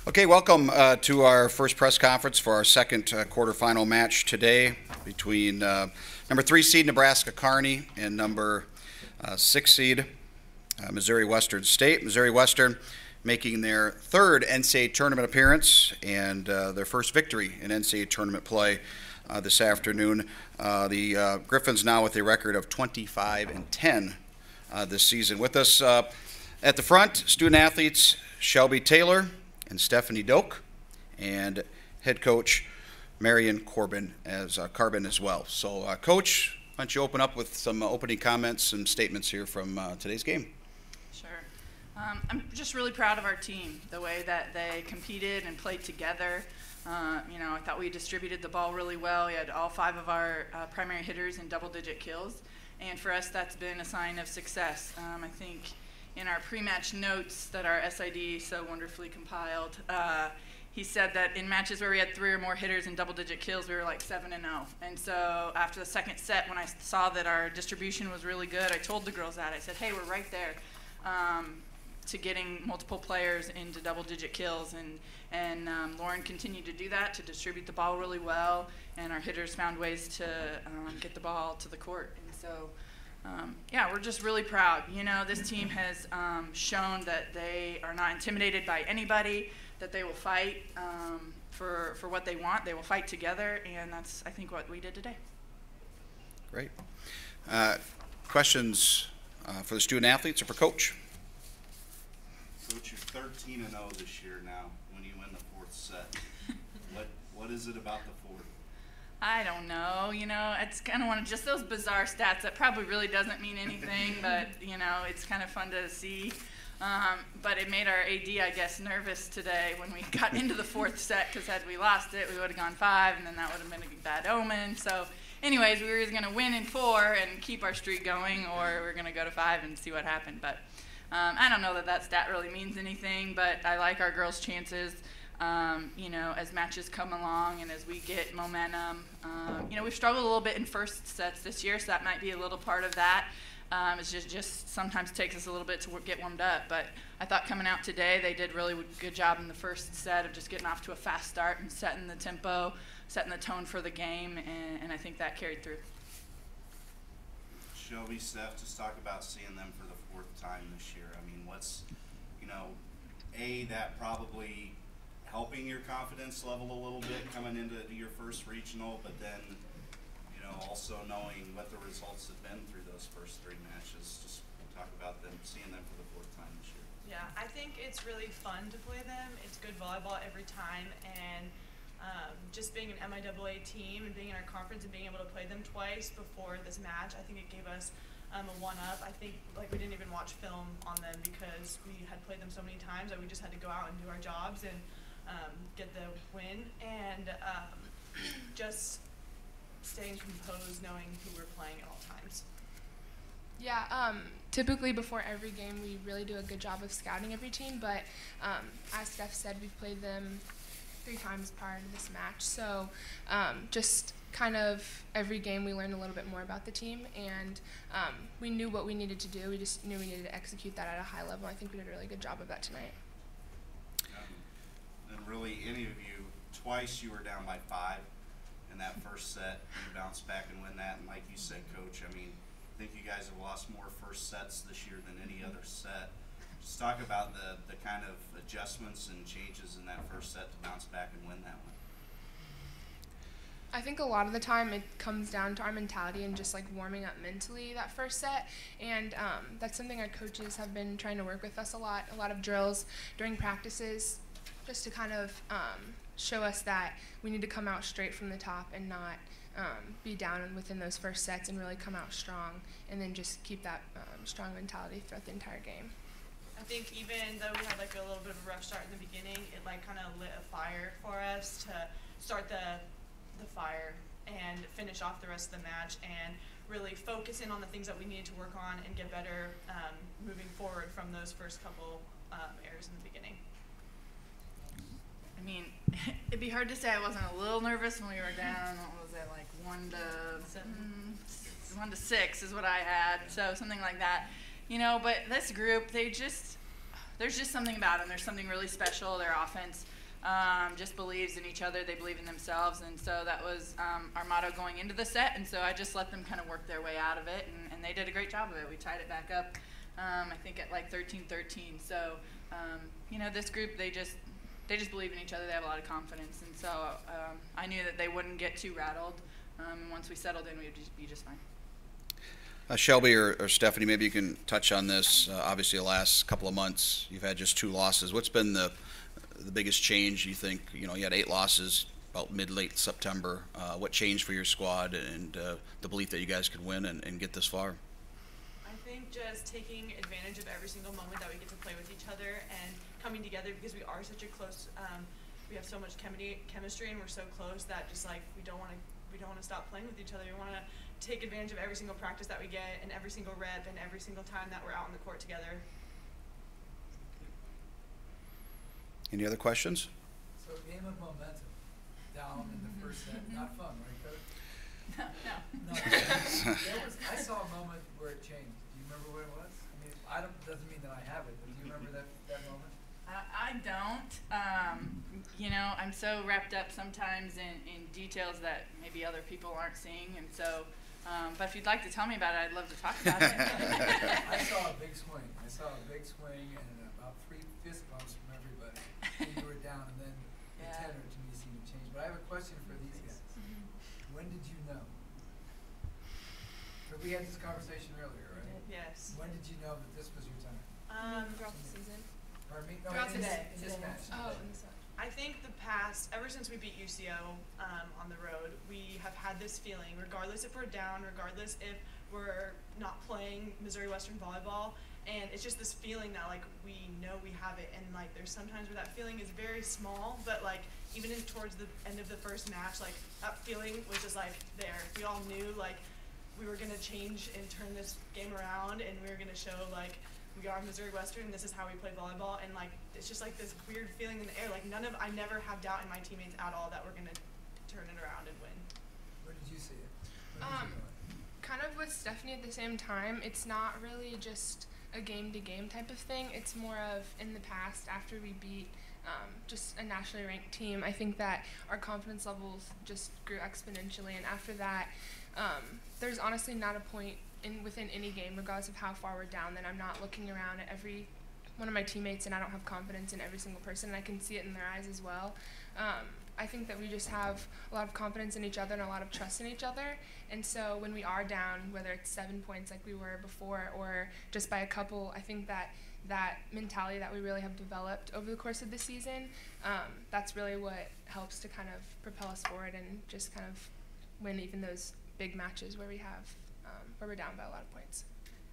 Okay, welcome to our first press conference for our second quarterfinal match today between number 3 seed Nebraska Kearney and number 6 seed Missouri Western State. Missouri Western making their third NCAA tournament appearance and their first victory in NCAA tournament play this afternoon. The Griffins now with a record of 25-10 this season. With us at the front, student athletes Shelby Taylor and Stephanie Doak, and head coach Marion Carbon as well. So, Coach, why don't you open up with some opening comments and statements here from today's game? Sure. I'm just really proud of our team, the way that they competed and played together. I thought we distributed the ball really well. We had all 5 of our primary hitters in double-digit kills, and for us, that's been a sign of success. I think in our pre-match notes that our SID so wonderfully compiled, he said that in matches where we had 3 or more hitters in double-digit kills, we were like 7-0. And so after the second set, when I saw that our distribution was really good, I told the girls that. I said, hey, we're right there to getting multiple players into double-digit kills. And Lauren continued to do that, to distribute the ball really well, and our hitters found ways to get the ball to the court. And so, we're just really proud. You know, this team has shown that they are not intimidated by anybody, that they will fight for what they want. They will fight together, and that's, I think, what we did today. Great. Questions for the student athletes or for Coach? Coach, you're 13-0 this year now when you win the 4th set. What is it about the 4th? I don't know, it's kind of one of just those bizarre stats that probably really doesn't mean anything, but, it's kind of fun to see. But it made our AD, I guess, nervous today when we got into the 4th set, because had we lost it, we would have gone 5, and then that would have been a bad omen. So anyways, we were either going to win in 4 and keep our streak going, or we're going to go to 5 and see what happened. But I don't know that stat really means anything, but I like our girls' chances. As matches come along and as we get momentum. We've struggled a little bit in first sets this year, so that might be a little part of that. It's just sometimes takes us a little bit to get warmed up. But I thought coming out today, they did really good job in the first set of just getting off to a fast start and setting the tempo, setting the tone for the game, and I think that carried through. Shelby, Steph, just talk about seeing them for the 4th time this year. I mean, what's, that probably helping your confidence level a little bit coming into your first regional, but then, also knowing what the results have been through those first 3 matches. Just talk about seeing them for the 4th time this year. Yeah, I think it's really fun to play them. It's good volleyball every time, and just being an MIAA team and being in our conference and being able to play them twice before this match, I think it gave us a 1-up. I think we didn't even watch film on them because we had played them so many times that we just had to go out and do our jobs and get the win, and just staying composed, knowing who we're playing at all times. Yeah, typically before every game we really do a good job of scouting every team, but as Steph said, we've played them 3 times prior to this match, so just kind of every game we learned a little bit more about the team, and we knew what we needed to do. We just knew we needed to execute that at a high level. I think we did a really good job of that tonight. And really, any of you, twice you were down by 5 in that first set. You bounced back and win that, and like you said, Coach, I think you guys have lost more first sets this year than any other set. Just talk about the kind of adjustments and changes in that first set to bounce back and win that one. I think a lot of the time it comes down to our mentality and just warming up mentally that first set, and that's something our coaches have been trying to work with us a lot of drills during practices, just to kind of show us that we need to come out straight from the top and not be down within those first sets, and really come out strong, and then just keep that strong mentality throughout the entire game. I think even though we had a little bit of a rough start in the beginning, it kind of lit a fire for us to start the fire and finish off the rest of the match, and really focus in on the things that we needed to work on and get better moving forward from those first couple errors in the beginning. I mean, it'd be hard to say I wasn't a little nervous when we were down. What was it, 1 to 6 is what I had, so something like that. But this group, there's just something about them. There's something really special. Their offense just believes in each other. They believe in themselves, and so that was our motto going into the set. And so I just let them kind of work their way out of it, and they did a great job of it. We tied it back up, I think at like 13-13. So you know, this group, they just believe in each other. They have a lot of confidence, and so I knew that they wouldn't get too rattled. And once we settled in, we would be just fine. Shelby or Stephanie, maybe you can touch on this. Obviously, the last couple of months, you've had just 2 losses. What's been the biggest change, you think? You know, you had 8 losses about mid-late September. What changed for your squad and the belief that you guys could win and get this far? I think just taking advantage of every single moment that we get to play with each other and coming together, because we are such a close, we have so much chemistry and we're so close that just like we don't want to stop playing with each other. We want to take advantage of every single practice that we get and every single rep and every single time that we're out on the court together. Any other questions? So game of momentum, down in the first set, not fun, right, Coach? No. I saw a moment where it changed. Do you remember what it was? I mean, doesn't mean that I have it, but do you remember that moment? I don't. You know, I'm so wrapped up sometimes in details that maybe other people aren't seeing, and so. But if you'd like to tell me about it, I'd love to talk about it. I saw a big swing. And about 3 fist bumps from everybody. And you were down, and then the tenor to me seemed to change. But I have a question for these guys. When did you know? We had this conversation earlier, right? Yes. When did you know that this was your time? Throughout the season. Pardon me? No, Throughout in today. this match. Oh, in the set. I think ever since we beat UCO on the road, we have had this feeling, regardless if we're down, regardless if we're not playing Missouri Western volleyball, and it's just this feeling that like we know we have it, and like there's sometimes where that feeling is very small, but like even towards the end of the first match, like that feeling was just like there. We all knew like we were gonna change and turn this game around, and we were gonna show like we are Missouri Western, and this is how we play volleyball, and like it's just like this weird feeling in the air. Like I never have doubt in my teammates at all that we're gonna turn it around and win. Where did you see it? When did you know it? Kind of with Stephanie at the same time. It's not really just a game-to-game type of thing. It's more of in the past, after we beat just a nationally ranked team, I think that our confidence levels just grew exponentially, and after that, there's honestly not a point within any game, regardless of how far we're down, that I'm not looking around at every one of my teammates and I don't have confidence in every single person, and I can see it in their eyes as well. I think that we just have a lot of confidence in each other and a lot of trust in each other, and so when we are down, whether it's 7 points like we were before or just by a couple, I think that mentality that we really have developed over the course of the season, that's really what helps to kind of propel us forward and just kind of win even those big matches where we're down by a lot of points.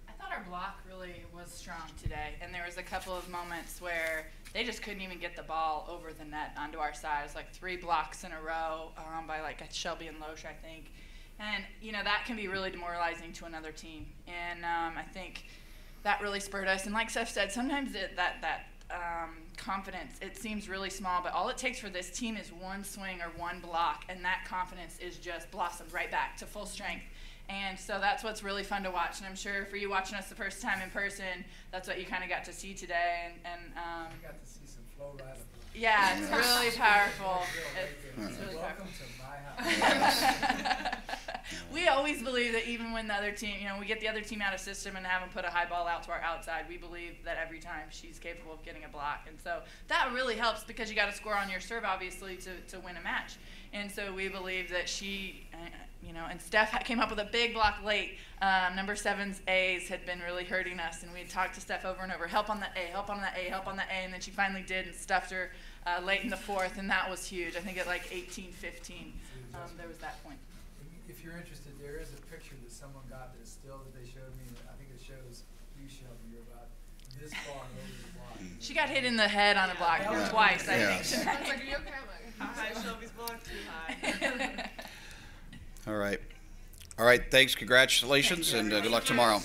I thought our block really was strong today, and there was a couple of moments where they just couldn't even get the ball over the net onto our side. It was like 3 blocks in a row by like Shelby and Loesch, I think. And, you know, that can be really demoralizing to another team. And I think that really spurred us. And like Steph said, sometimes that confidence, it seems really small, but all it takes for this team is one swing or one block, and that confidence is just blossomed right back to full strength. And so that's what's really fun to watch, and I'm sure for you watching us the first time in person, that's what you kind of got to see today. And I got to see some flow right. Yeah, it's really powerful. It's really Welcome to my house. We always believe that even when the other team, you know, we get the other team out of system and have them put a high ball out to our outside, we believe that every time she's capable of getting a block. And so that really helps because you got to score on your serve, obviously, to win a match. And so we believe that she, you know, and Steph came up with a big block late. Number 7's A's had been really hurting us, and we had talked to Steph over and over, help on the A, help on the A, help on the A, and then she finally did and stuffed her late in the 4th, and that was huge. I think at like 18-15, there was that point. If you're interested, there is a picture that someone got that is still that they showed me. I think it shows you, Shelby, you're about this far over the block. She got hit in the head on a block twice, I think. I was like, are you okay? How high is Shelby's block? Too high. All right. Thanks. Congratulations, and good luck tomorrow.